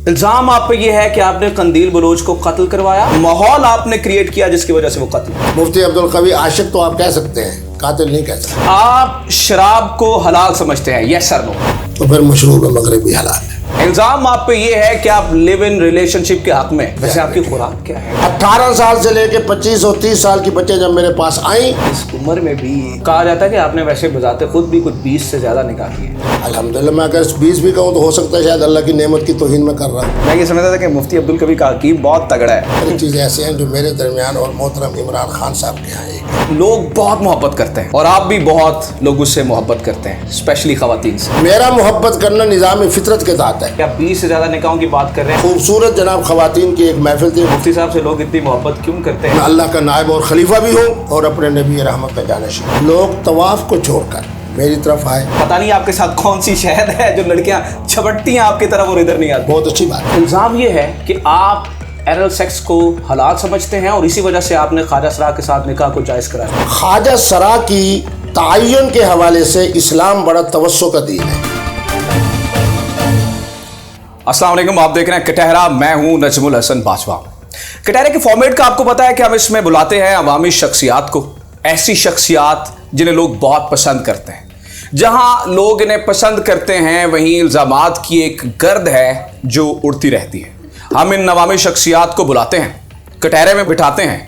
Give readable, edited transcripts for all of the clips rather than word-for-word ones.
الزام آپ پہ یہ ہے کہ آپ نے قندیل بلوچ کو قتل کروایا، ماحول آپ نے کریٹ کیا جس کی وجہ سے وہ قتل ہوا۔ مفتی عبدالقوی عاشق تو آپ کہہ سکتے ہیں، قاتل نہیں کہہ سکتے۔ آپ شراب کو حلال سمجھتے ہیں، یس سر نو؟ تو پھر مشروب مغربی حلال ہے۔ الزام آپ پہ یہ ہے کہ آپ لیو ان ریلیشن شپ کے حق میں، ویسے آپ کی خوراک کیا ہے؟ 18 سال سے لے کے 25 اور 30 سال کی بچے جب میرے پاس آئیں، اس عمر میں بھی کہا جاتا ہے کہ آپ نے ویسے بذات خود بھی کچھ 20 سے زیادہ نکاح کیے۔ الحمدللہ میں اگر 20 بھی کہوں تو ہو سکتا ہے شاید اللہ کی نعمت کی توہین میں کر رہا ہوں۔ میں یہ سمجھتا تھا کہ مفتی عبدالقوی کا حکیم بہت تگڑا ہے۔ یہ چیزیں ایسی ہیں جو میرے درمیان اور محترم عمران خان صاحب کے یہاں ایک ہے۔ لوگ بہت محبت کرتے ہیں اور آپ بھی بہت لوگوں سے محبت کرتے ہیں، اسپیشلی خواتین سے۔ میرا محبت کرنا نظام فطرت کے تحت ہے۔ کیا 20 سے زیادہ نکاحوں کی بات کر رہے ہیں؟ خوبصورت جناب خواتین کی ایک محفل تھی۔ مفتی صاحب سے لوگ اتنی محبت کیوں کرتے میں ہیں؟ اللہ کا نائب اور خلیفہ بھی ہوں اور اپنے نبی رحمت کا جانشین۔ لوگ طواف کو چھوڑ کر میری طرف آئے۔ پتہ نہیں آپ کے ساتھ کون سی شہد ہے جو لڑکیاں چھپٹتی ہیں آپ کی طرف اور ادھر نہیں آتی۔ بہت اچھی بات ہے۔ الزام یہ ہے کہ آپ ایرل سیکس کو حلال سمجھتے ہیں اور اسی وجہ سے آپ نے خواجہ سرا کے ساتھ نکاح کو جائز کرایا۔ خواجہ سرا کی تعین کے حوالے سے اسلام بڑا توسع کا دین ہے۔ السلام علیکم، آپ دیکھ رہے ہیں کٹہرہ، میں ہوں نجم الحسن باجوہ۔ کٹہرے کے فارمیٹ کا آپ کو پتا ہے کہ ہم اس میں بلاتے ہیں عوامی شخصیات کو، ایسی شخصیات جنہیں لوگ بہت پسند کرتے ہیں۔ جہاں لوگ انہیں پسند کرتے ہیں وہیں الزامات کی ایک گرد ہے جو اڑتی رہتی ہے۔ ہم ان عوامی شخصیات کو بلاتے ہیں، کٹہرے میں بٹھاتے ہیں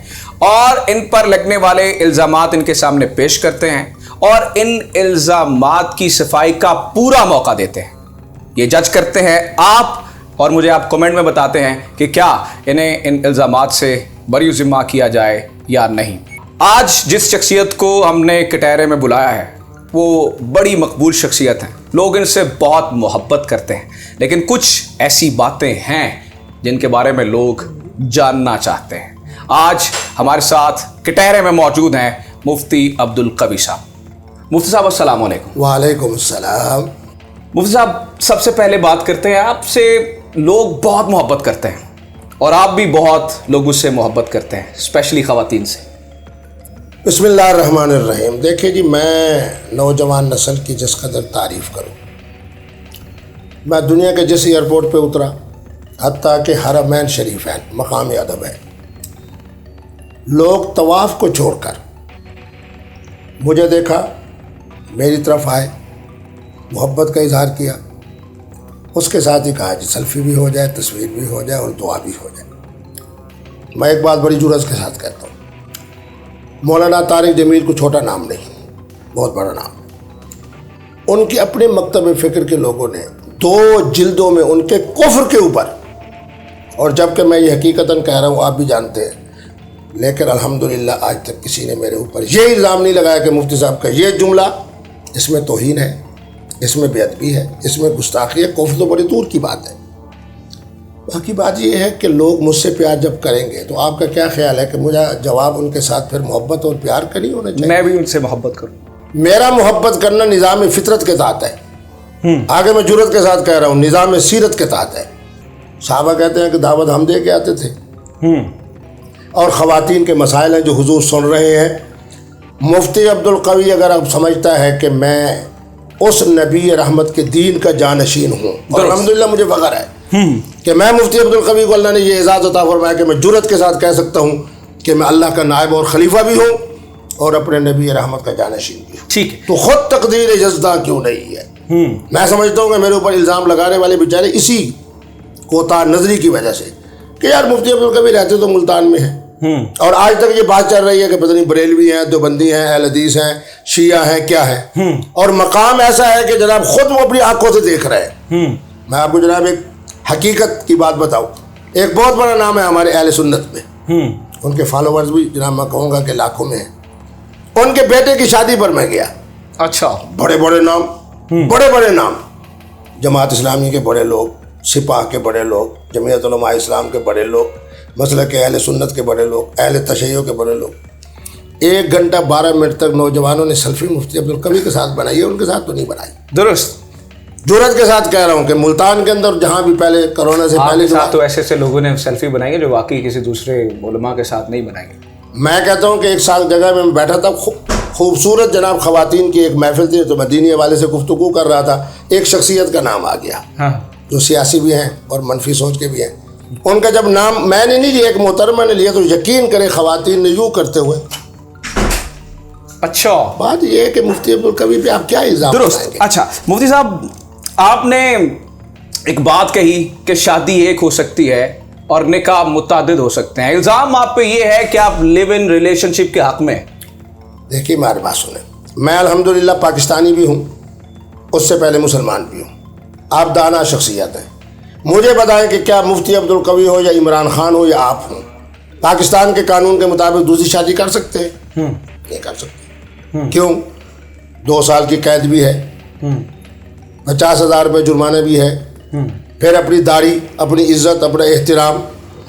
اور ان پر لگنے والے الزامات ان کے سامنے پیش کرتے ہیں اور ان الزامات کی صفائی کا پورا موقع دیتے ہیں۔ یہ جج کرتے ہیں آپ، اور مجھے آپ کمنٹ میں بتاتے ہیں کہ کیا انہیں ان الزامات سے بری ذمہ کیا جائے یا نہیں۔ آج جس شخصیت کو ہم نے کٹہرے میں بلایا ہے وہ بڑی مقبول شخصیت ہیں، لوگ ان سے بہت محبت کرتے ہیں، لیکن کچھ ایسی باتیں ہیں جن کے بارے میں لوگ جاننا چاہتے ہیں۔ آج ہمارے ساتھ کٹہرے میں موجود ہیں مفتی عبدالقوی صاحب۔ مفتی صاحب السلام علیکم۔ وعلیکم السلام۔ مفتی صاحب سب سے پہلے بات کرتے ہیں، آپ سے لوگ بہت محبت کرتے ہیں اور آپ بھی بہت لوگوں سے محبت کرتے ہیں، اسپیشلی خواتین سے۔ بسم اللہ الرحمن الرحیم۔ دیکھیں جی، میں نوجوان نسل کی جس قدر تعریف کروں، میں دنیا کے جس ایئرپورٹ پہ اترا، حتیٰ کہ حرمین شریفین مقام ادب ہے، لوگ طواف کو چھوڑ کر مجھے دیکھا، میری طرف آئے، محبت کا اظہار کیا، اس کے ساتھ ہی کہا جی سیلفی بھی ہو جائے، تصویر بھی ہو جائے اور دعا بھی ہو جائے۔ میں ایک بات بڑی جرأت کے ساتھ کہتا ہوں، مولانا طارق جمیل کو چھوٹا نام نہیں، بہت بڑا نام۔ ان کے اپنے مکتب فکر کے لوگوں نے 2 جلدوں میں ان کے کفر کے اوپر، اور جب کہ میں یہ حقیقتاً کہہ رہا ہوں آپ بھی جانتے ہیں، لیکن الحمدللہ آج تک کسی نے میرے اوپر یہ الزام نہیں لگایا کہ مفتی صاحب کا یہ جملہ اس میں توہین ہے، اس میں بے ادبی ہے، اس میں گستاخی ہے۔ کفر تو بڑی دور کی بات ہے۔ باقی بات یہ ہے کہ لوگ مجھ سے پیار جب کریں گے تو آپ کا کیا خیال ہے کہ مجھے جواب ان کے ساتھ پھر محبت اور پیار کا نہیں ہونا چاہیے؟ میں بھی ان سے محبت کروں۔ میرا محبت کرنا نظام فطرت کے تحت ہے۔ آگے میں جرأت کے ساتھ کہہ رہا ہوں، نظام سیرت کے تحت ہے۔ صحابہ کہتے ہیں کہ دعوت ہم دے کے آتے تھے، اور خواتین کے مسائل ہیں جو حضور سن رہے ہیں۔ مفتی عبدالقوی اگر آپ سمجھتا ہے کہ میں اس نبی رحمت کے دین کا جانشین ہوں، اور الحمدللہ مجھے فخر ہے کہ میں مفتی عبدالقوی کو اللہ نے یہ اعزاز عطا فرمایا کہ میں جرأت کے ساتھ کہہ سکتا ہوں کہ میں اللہ کا نائب اور خلیفہ بھی ہوں اور اپنے نبی رحمت کا جانشین بھی ہوں، ٹھیک ہے، تو خود تقدیر جزدہ کیوں نہیں ہے؟ میں سمجھتا ہوں کہ میرے اوپر الزام لگانے والے بیچارے اسی کوتاہ نظری کی وجہ سے کہ یار مفتی عبدالقوی رہتے تو ملتان میں ہیں، اور آج تک یہ بات چل رہی ہے کہ پتہ نہیں بریلوی ہیں، دیوبندی ہیں، اہل حدیث ہیں، شیعہ ہیں، کیا ہے، اور مقام ایسا ہے کہ جناب خود وہ اپنی آنکھوں سے دیکھ رہے ہیں۔ میں آپ کو جناب ایک حقیقت کی بات بتاؤں، ایک بہت بڑا نام ہے ہمارے اہل سنت میں، ان کے فالوورز بھی جناب میں کہوں گا کہ لاکھوں میں ہیں۔ ان کے بیٹے کی شادی پر میں گیا، اچھا، بڑے بڑے نام، جماعت اسلامی کے بڑے لوگ، سپاہ کے بڑے لوگ، جمعیت علماء اسلام کے بڑے لوگ، مسلک اہل سنت کے بڑے لوگ، اہل تشیع کے بڑے لوگ۔ 1 گھنٹہ 12 منٹ تک نوجوانوں نے سیلفی مفتی عبدالقوی کے ساتھ بنائی ہے، ان کے ساتھ تو نہیں بنائی۔ درست، جرأت کے ساتھ کہہ رہا ہوں کہ ملتان کے اندر جہاں بھی پہلے کرونا سے پہلے تو ایسے لوگوں نے سیلفی بنائی ہے جو واقعی کسی دوسرے علماء کے ساتھ نہیں بنائی ہے۔ میں کہتا ہوں کہ ایک سال جگہ میں بیٹھا تھا، خوبصورت جناب خواتین کی ایک محفل تھی، تو میں دینی حوالے سے گفتگو کر رہا تھا، ایک شخصیت کا نام آ گیا، جو سیاسی بھی ہیں اور منفی سوچ کے بھی ہیں، ان کا جب نام میں نے نہیں لیا، ایک محترمہ نے لیا، تو یقین کریں خواتین نے یوں کرتے ہوئے. اچھا، بات یہ ہے کہ مفتی عبدالقوی پہ آپ کیا الزام درست. لگائیں گے؟ اچھا مفتی صاحب، آپ نے ایک بات کہی کہ شادی ایک ہو سکتی ہے اور نکاح متعدد ہو سکتے ہیں. الزام آپ پہ یہ ہے کہ آپ لیو ان ریلیشن شپ کے حق میں. دیکھیے میری بات سنیں، میں الحمدللہ پاکستانی بھی ہوں، اس سے پہلے مسلمان بھی ہوں. آپ دانا شخصیت ہیں، مجھے بتائیں کہ کیا مفتی عبدالقوی ہو یا عمران خان ہو یا آپ ہوں، پاکستان کے قانون کے مطابق دوسری شادی کر سکتے ہیں؟ نہیں کر سکتے. کیوں؟ 2 سال کی قید بھی ہے، 50,000 روپے جرمانہ بھی ہے، پھر اپنی داڑھی، اپنی عزت، اپنا احترام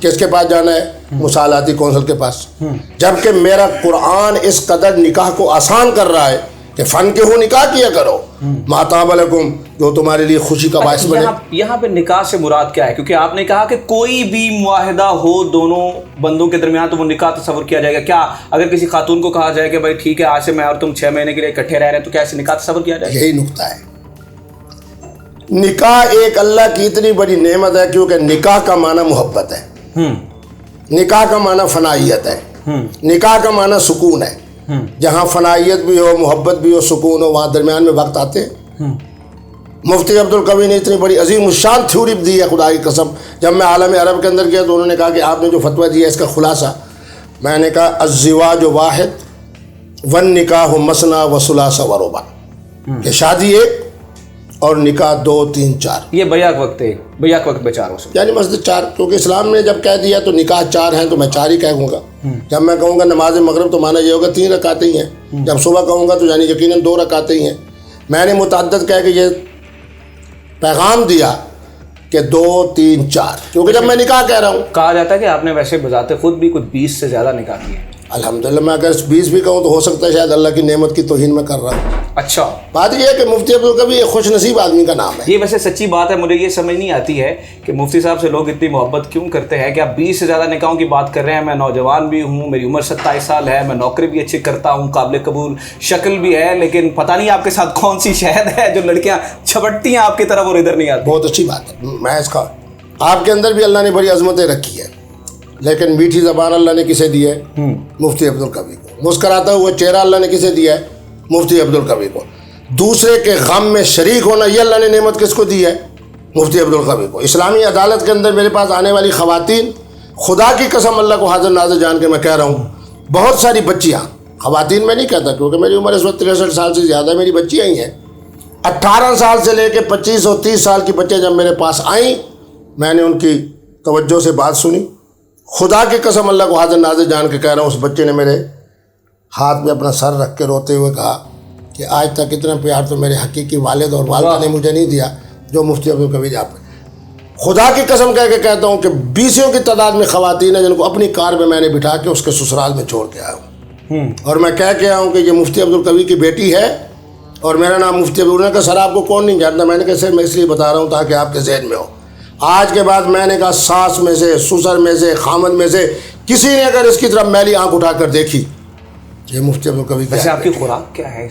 کس کے پاس جانا ہے؟ مصالحاتی کونسل کے پاس. جبکہ میرا قرآن اس قدر نکاح کو آسان کر رہا ہے کہ فن کے ہو نکاح کیا کرو ما طاب لکم، جو تمہارے لیے خوشی کا باعث بنے. یہاں پہ نکاح سے مراد کیا ہے؟ کیونکہ آپ نے کہا کہ کوئی بھی معاہدہ ہو دونوں بندوں کے درمیان تو وہ نکاح تصور کیا جائے گا. کیا اگر کسی خاتون کو کہا جائے کہ بھائی ٹھیک ہے آج سے میں اور تم 6 مہینے کے لیے اکٹھے رہ رہے ہیں، تو کیا ایسے نکاح تصور کیا جائے گا؟ یہی نقطہ ہے. نکاح ایک اللہ کی اتنی بڑی نعمت ہے، کیونکہ نکاح کا معنی محبت ہے، نکاح کا معنی فنائیت ہے، نکاح کا معنی سکون ہے. جہاں فنائیت بھی ہو، محبت بھی ہو، سکون ہو، وہاں درمیان میں وقت آتے ہیں. مفتی عبدالقوی نے اتنی بڑی عظیم الشان تھیوری دی ہے، خدا کی قسم. جب میں عالم عرب کے اندر گیا تو انہوں نے کہا کہ آپ نے جو فتویٰ دیا ہے اس کا خلاصہ، میں نے کہا الزواج واحد والنکاح مثنی وثلاث ورباع، کہ شادی ایک اور نکاح 2 3 4. یہ بیک وقت ہے، بیک وقت میں 4 ہو سکتے یعنی مسجد 4، کیونکہ اسلام نے جب کہہ دیا تو نکاح 4 ہیں تو میں 4 ہی کہوں گا. جب میں کہوں گا نماز مغرب تو مانا یہ ہوگا 3 رکعتیں ہی ہیں. جب صبح کہوں گا تو یعنی یقیناً 2 رکعتیں ہی ہیں. میں نے متعدد کہہ کے یہ پیغام دیا کہ 2 3 4، کیونکہ جب میں نکاح کہہ رہا ہوں. کہا جاتا ہے کہ آپ نے ویسے بذات خود بھی کچھ 20 سے زیادہ نکاح کیے. الحمدللہ میں اگر 20 بھی کہوں تو ہو سکتا ہے شاید اللہ کی نعمت کی توہین میں کر رہا ہوں. اچھا، بات یہ ہے کہ مفتی عبدالقوی ایک خوش نصیب آدمی کا نام ہے. یہ ویسے سچی بات ہے. مجھے یہ سمجھ نہیں آتی ہے کہ مفتی صاحب سے لوگ اتنی محبت کیوں کرتے ہیں کہ آپ 20 سے زیادہ نکاحوں کی بات کر رہے ہیں. میں نوجوان بھی ہوں، میری عمر 27 سال ہے، میں نوکری بھی اچھی کرتا ہوں، قابل قبول شکل بھی ہے، لیکن پتہ نہیں آپ کے ساتھ کون سی شہد ہے جو لڑکیاں چھپٹتی ہیں آپ کی طرف اور ادھر نہیں آتی. بہت اچھی بات ہے. میں اس کا آپ کے اندر بھی اللہ نے بڑی عظمتیں رکھی ہے، لیکن میٹھی زبان اللہ نے کسے دی ہے؟ مفتی عبدالقوی کو. مسکراتا ہوا چہرہ اللہ نے کسے دیا ہے؟ مفتی عبدالقوی کو. دوسرے کے غم میں شریک ہونا، یہ اللہ نے نعمت کس کو دی ہے؟ مفتی عبدالقوی کو. اسلامی عدالت کے اندر میرے پاس آنے والی خواتین، خدا کی قسم اللہ کو حاضر ناظر جان کے میں کہہ رہا ہوں، بہت ساری بچیاں، خواتین میں نہیں کہتا کیونکہ میری عمر اس وقت 63 سال سے زیادہ، میری بچیاں ہی ہیں. 18 سال سے لے کے 25 اور 30 سال کی بچے جب میرے پاس آئیں، میں نے ان کی توجہ سے بات سنی. خدا کی قسم اللہ کو حاضر ناظر جان کے کہہ رہا ہوں، اس بچے نے میرے ہاتھ میں اپنا سر رکھ کے روتے ہوئے کہا کہ آج تک اتنا پیار تو میرے حقیقی والد اور والدہ نے مجھے نہیں دیا جو مفتی عبدالقوی آپ. خدا کی قسم کہہ کے کہتا ہوں کہ 20 کی تعداد میں خواتین ہیں جن کو اپنی کار میں میں نے بٹھا کے اس کے سسرال میں چھوڑ کے آیا ہوں. اور میں کہہ کے آیا ہوں کہ یہ مفتی عبدالقوی کی بیٹی ہے اور میرا نام مفتی عبدالقوی کا. سر آپ کو کون نہیں جانتا؟ میں نے کہا سر میں اس لیے بتا رہا ہوں تاکہ آپ کے ذہن میں ہو. آج کے بعد میں نے کہا ساس میں سے، سسر میں سے، خامد میں سے کسی نے اگر اس کی طرف میلی آنکھ اٹھا کر دیکھی، یہ مفتی عبدالقوی ویسے آپ کی خوراک کیا ہے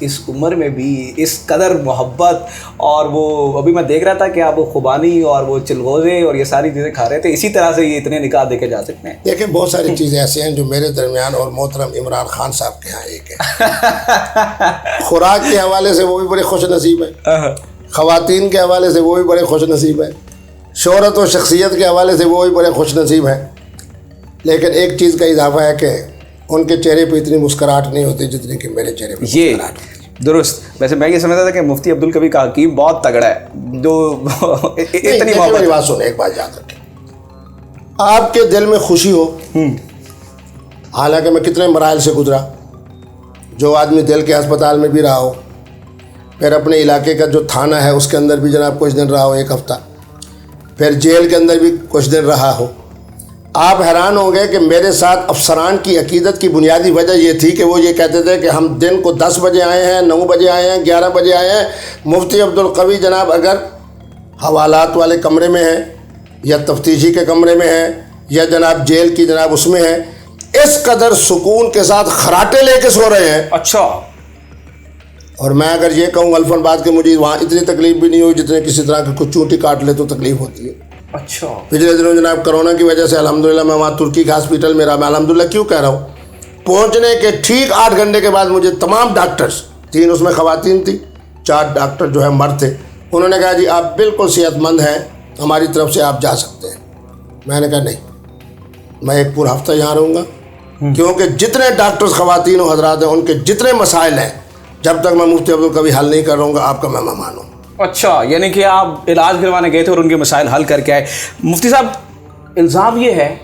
اس عمر میں بھی اس قدر محبت؟ اور وہ ابھی میں دیکھ رہا تھا کہ آپ وہ خوبانی اور وہ چلغوزے اور یہ ساری چیزیں کھا رہے تھے، اسی طرح سے یہ اتنے نکاح دیکھے جا سکتے ہیں؟ دیکھیں بہت ساری چیزیں ایسے ہیں جو میرے درمیان اور محترم عمران خان صاحب کے ہاں ایک ہے. خوراک کے حوالے سے وہ بھی بڑے خوش نصیب ہیں، خواتین کے حوالے سے وہ بھی بڑے خوش نصیب ہیں، شہرت و شخصیت کے حوالے سے وہ بھی بڑے خوش نصیب ہیں. لیکن ایک چیز کا اضافہ ہے کہ ان کے چہرے پہ اتنی مسکراہٹ نہیں ہوتی جتنی کہ میرے چہرے پہ مسکراہٹ ہوتی ہے. درست. ویسے میں یہ سمجھتا تھا کہ مفتی عبدالقوی کا حکیم بہت تگڑا ہے جو اتنی محبت. میری بات سنیں، ایک بات یاد رکھیں، آپ کے دل میں خوشی ہو، حالانکہ میں کتنے مراحل سے گزرا، جو آدمی دل کے ہسپتال میں بھی رہا ہو، پھر اپنے علاقے کا جو تھانہ ہے اس کے اندر بھی جناب کچھ دن رہا ہو، 1 ہفتہ، پھر جیل کے اندر بھی کچھ دن رہا ہو. آپ حیران ہوں گے کہ میرے ساتھ افسران کی عقیدت کی بنیادی وجہ یہ تھی کہ وہ یہ کہتے تھے کہ ہم دن کو 10 بجے آئے ہیں، 9 بجے آئے ہیں، 11 بجے آئے ہیں، مفتی عبدالقوی جناب اگر حوالات والے کمرے میں ہیں یا تفتیشی کے کمرے میں ہیں یا جناب جیل کی جناب اس میں ہیں، اس قدر سکون کے ساتھ خراٹے لے کے سو رہے ہیں. اچھا. اور میں اگر یہ کہوں الفن بات کہ مجھے وہاں اتنی تکلیف بھی نہیں ہوئی جتنے کسی طرح کی کچھ چونٹی کاٹ لے تو تکلیف ہوتی ہے. اچھا. پچھلے دنوں جناب کرونا کی وجہ سے الحمدللہ میں وہاں ترکی کے ہاسپٹل میں رہا. میں الحمدللہ کیوں کہہ رہا ہوں, پہنچنے کے ٹھیک 8 گھنٹے کے بعد مجھے تمام ڈاکٹرز, 3 اس میں خواتین تھی, 4 ڈاکٹر جو ہے مرد تھے, انہوں نے کہا جی آپ بالکل صحت مند ہیں, ہماری طرف سے آپ جا سکتے ہیں. میں نے کہا نہیں, میں ایک پورا ہفتہ یہاں رہوں گا, کیونکہ جتنے ڈاکٹرز خواتین و حضرات ہیں ان کے جتنے مسائل ہیں جب تک میں مفتی عبدالقوی حل نہیں کروں گا آپ کا میں مہمان ہوں. اچھا, یعنی کہ آپ علاج کروانے گئے تھے اور ان کے مسائل حل کر کے آئے. مفتی صاحب الزام یہ ہے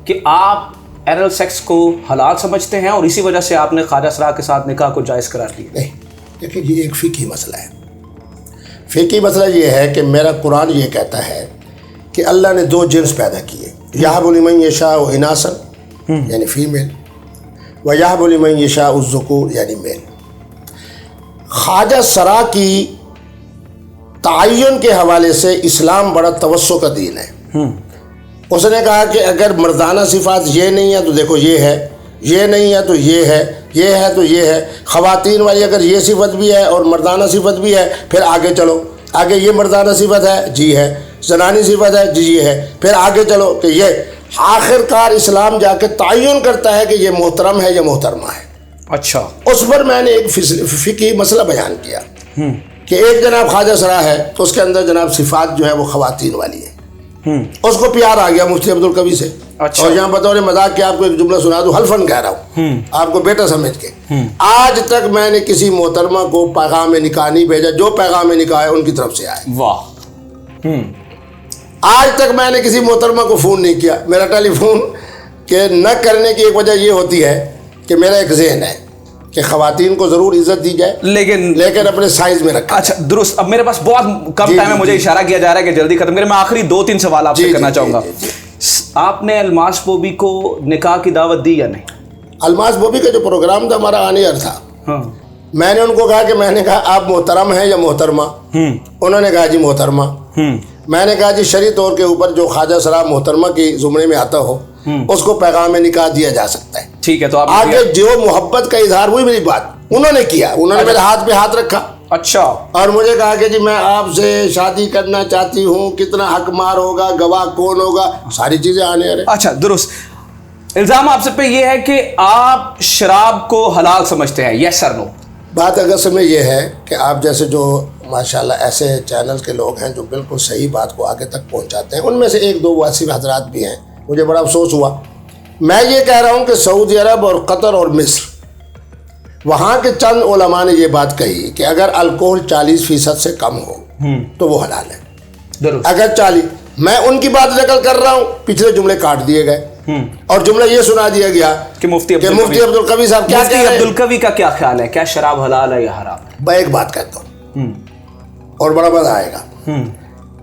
کہ آپ ایرل سیکس کو حلال سمجھتے ہیں اور اسی وجہ سے آپ نے خواجہ سرا کے ساتھ نکاح کو جائز قرار دیا. نہیں, دیکھیں یہ ایک فقہی مسئلہ ہے. فقہی مسئلہ یہ ہے کہ میرا قرآن یہ کہتا ہے کہ اللہ نے 2 جنس پیدا کیے, یہب لمن یشاء اناثا یعنی فیمیل, و یہب لمن یشاء الذکور یعنی میل. خواجہ سرا کی تعین کے حوالے سے اسلام بڑا توسع کا دین ہے. اس نے کہا کہ اگر مردانہ صفات یہ نہیں ہے تو دیکھو یہ ہے, یہ نہیں ہے تو یہ ہے, یہ ہے تو یہ ہے. خواتین والی اگر یہ صفت بھی ہے اور مردانہ صفت بھی ہے پھر آگے چلو, آگے یہ مردانہ صفت ہے جی ہے, زنانی صفت ہے جی یہ ہے, پھر آگے چلو کہ یہ. آخر کار اسلام جا کے تعین کرتا ہے کہ یہ محترم ہے یا محترمہ ہے. اچھا, اس پر میں نے ایک فقہی مسئلہ بیان کیا کہ ایک جناب خواجہ سرا ہے تو اس کے اندر جناب صفات جو ہے وہ خواتین والی ہے. اس کو پیار آ گیا مفتی عبدالقوی سے. اچھا. اور یہاں بطور مذاق کہ آپ کو ایک جملہ سنا دوں, حلفاً کہہ رہا ہوں آپ کو بیٹا سمجھ کے, آج تک میں نے کسی محترمہ کو پیغام نکاح نہیں بھیجا جو پیغام نکاح ہے ان کی طرف سے آئے. واہ. آج تک میں نے کسی محترمہ کو فون نہیں کیا. میرا ٹیلی فون کے نہ کرنے کی ایک وجہ یہ ہوتی ہے کہ میرا ایک ذہن ہے کہ خواتین کو ضرور عزت دی جائے لیکن اپنے سائز میں رکھا. اچھا درست. اب میرے پاس بہت کم ٹائم ہے, مجھے اشارہ کیا جا رہا ہے کہ جلدی ختم کریں. میں آخری 2-3 سوال آپ سے کرنا چاہوں گا. آپ نے الماس بوبی کو نکاح کی دعوت دی یا نہیں؟ الماس بوبی کا جو پروگرام تھا ہمارا آن ایئر تھا, میں نے ان کو کہا کہ میں نے کہا آپ محترم ہیں یا محترمہ؟ انہوں نے کہا جی محترمہ. میں نے کہا جی شرعی طور کے اوپر جو خواجہ سرا محترمہ کی زمرے میں آتا ہو اس کو پیغام نکاح دیا جا سکتا ہے. ٹھیک ہے, تو آپ آگے جو محبت کا اظہار ہوئی میری بات انہوں نے کیا, انہوں نے میرے ہاتھ پہ ہاتھ رکھا. اچھا. اور مجھے کہا کہ جی میں آپ سے شادی کرنا چاہتی ہوں, کتنا حق مار ہوگا, گواہ کون ہوگا, ساری چیزیں آنے رہے. اچھا درست. الزام آپ سے پہ یہ ہے کہ آپ شراب کو حلال سمجھتے ہیں, یس سر نو؟ بات اگر میں یہ ہے کہ آپ جیسے جو ماشاءاللہ ایسے چینل کے لوگ ہیں جو بالکل صحیح بات کو آگے تک پہنچاتے ہیں, ان میں سے 1-2 ایسے حضرات بھی ہیں. مجھے بڑا افسوس ہوا. میں یہ کہہ رہا ہوں کہ سعودی عرب اور قطر اور مصر, وہاں کے چند علماء نے یہ بات کہی کہ اگر الکوہل 40% سے کم ہو تو وہ حلال ہے. درست. اگر 40, میں ان کی بات نقل کر رہا ہوں, پچھلے جملے کاٹ دیے گئے اور جملہ یہ سنا دیا گیا کہ مفتی عبدالقوی صاحب کیا کہہ رہے ہیں. مفتی عبدالقوی کا کیا خیال ہے, کیا شراب حلال ہے یا حرام؟ میں ایک بات کہتا ہوں اور بڑا مزہ آئے گا.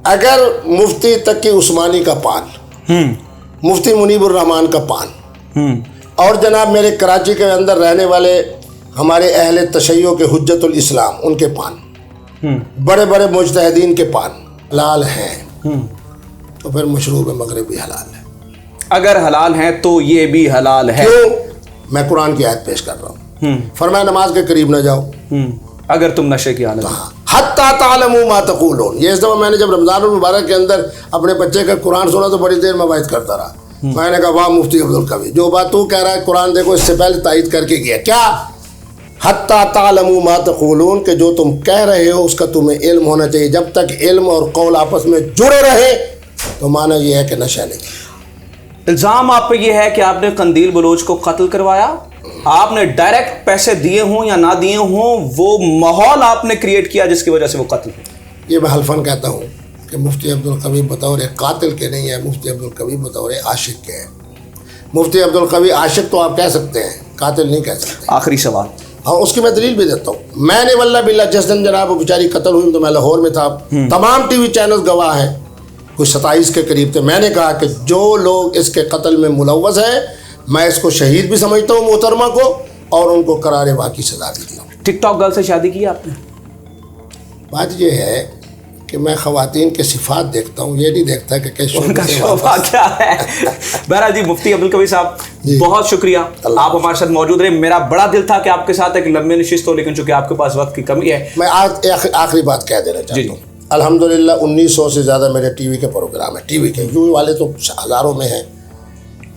اگر مفتی تقی عثمانی کا پان, مفتی منیب الرحمان کا پان, اور جناب میرے کراچی کے اندر رہنے والے ہمارے اہل تشیع کے حجت الاسلام ان کے پان, بڑے بڑے مجتہدین کے پان حلال ہیں, تو پھر مشروب مغربی حلال ہے. اگر حلال ہیں تو یہ بھی حلال ہے. کیوں؟ میں قرآن کی آیت پیش کر رہا ہوں. فرمایا نماز کے قریب نہ جاؤ اگر تم نشے کی حالت. حتی تعلموا ما تقولون. یہ اس دفعہ میں نے جب رمضان المبارک کے اندر اپنے بچے کا قرآن سنا تو بڑی دیر میں واعظ کرتا رہا. میں نے کہا واہ مفتی عبدالقوی, جو بات تو کہہ رہا ہے قرآن دیکھو اس سے پہلے تائید کر کے گیا. کیا؟ حتی تعلموا ما تقولون, کہ جو تم کہہ رہے ہو اس کا تمہیں علم ہونا چاہیے. جب تک علم اور قول آپس میں جڑے رہے تو معنی یہ ہے کہ نشہ نہیں. الزام آپ پہ یہ ہے کہ آپ نے قندیل بلوچ کو قتل کروایا. آپ نے ڈائریکٹ پیسے دیے ہوں یا نہ دیے ہوں, وہ ماحول آپ نے کریٹ کیا جس کی وجہ سے وہ قتل ہو. یہ میں حلفاً کہتا ہوں کہ مفتی عبدالقوی بطور قاتل کے نہیں ہے, مفتی عبدالقوی بطور عاشق کے ہیں. مفتی عبدالقوی عاشق تو آپ کہہ سکتے ہیں, قاتل نہیں کہہ سکتے. آخری سوال, اور اس کی میں دلیل بھی دیتا ہوں. میں نے واللہ باللہ جس دن جناب وہ بیچاری قتل ہوئی تو میں لاہور میں تھا, تمام ٹی وی چینل گواہ ہیں, کچھ 27 کے قریب تھے. میں نے کہا کہ جو لوگ اس کے قتل میں ملوث ہیں میں اس کو شہید بھی سمجھتا ہوں محترمہ کو, اور ان کو قرار واقعی سزا بھی دیا. ٹک ٹاک گرل سے شادی کی آپ نے؟ بات یہ ہے کہ کہ میں خواتین کے صفات دیکھتا ہوں, یہ نہیں دیکھتا کہ کس ان کا شعبہ کیا ہے. بہرحال جی مفتی عبدالقوی صاحب بہت شکریہ, آپ ہمارے ساتھ موجود رہے. میرا بڑا دل تھا کہ آپ کے ساتھ ایک لمبی نشست ہو, لیکن چونکہ آپ کے پاس وقت کی کمی ہے. میں آج آخری بات کہہ دینا چاہتا ہوں. الحمدللہ 1900 سے زیادہ میرے ٹی وی کے پروگرام ہیں, ٹی وی کے یوں والے تو ہزاروں میں ہیں,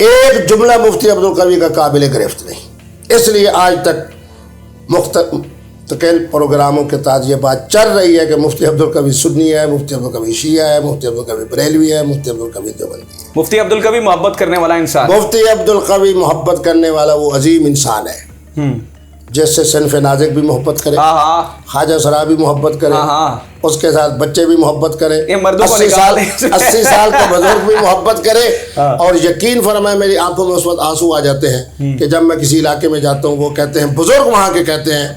ایک جملہ مفتی عبدالقوی کا قابل گرفت نہیں. اس لیے آج تک مختلف پروگراموں کے تحت یہ بات چل رہی ہے کہ مفتی عبدالقوی سنی ہے, مفتی عبدالقوی شیعہ ہے, مفتی عبدالقوی بریلوی ہے, مفتی عبدالقوی دیوبندی ہے. مفتی عبدالقوی محبت کرنے والا انسان, مفتی عبدالقوی محبت کرنے والا وہ عظیم انسان ہے جس سے صنف ناظر بھی محبت کرے, خواجہ سرا بھی محبت کرے, اس کے ساتھ بچے بھی محبت کرے, 80 سال کا بزرگ بھی محبت کرے. اور یقین فرمائے میری آنکھوں میں اس وقت آنسو آ جاتے ہیں کہ جب میں کسی علاقے میں جاتا ہوں, وہ کہتے ہیں بزرگ وہاں کے کہتے ہیں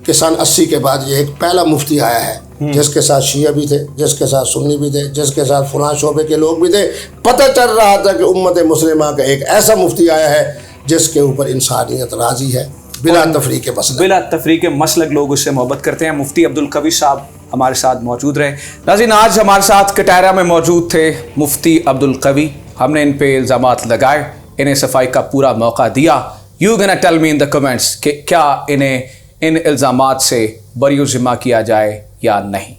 کہ سن 80 کے بعد یہ ایک پہلا مفتی آیا ہے جس کے ساتھ شیعہ بھی تھے, جس کے ساتھ سنی بھی تھے, جس کے ساتھ فلاں شعبے کے لوگ بھی تھے. پتہ چل رہا تھا کہ امت مسلمہ کا ایک ایسا مفتی آیا ہے جس کے اوپر انسانیت راضی ہے, بلا تفریق مسلک, بلا تفریق مسلک لوگ اس سے محبت کرتے ہیں. مفتی عبدالقوی صاحب ہمارے ساتھ موجود رہے. ناظرین آج ہمارے ساتھ کٹہرہ میں موجود تھے مفتی عبدالقوی. ہم نے ان پہ الزامات لگائے, انہیں صفائی کا پورا موقع دیا. یو گنا ٹیل می ان دا کمنٹس کہ کیا انہیں ان الزامات سے بری و ذمہ کیا جائے یا نہیں.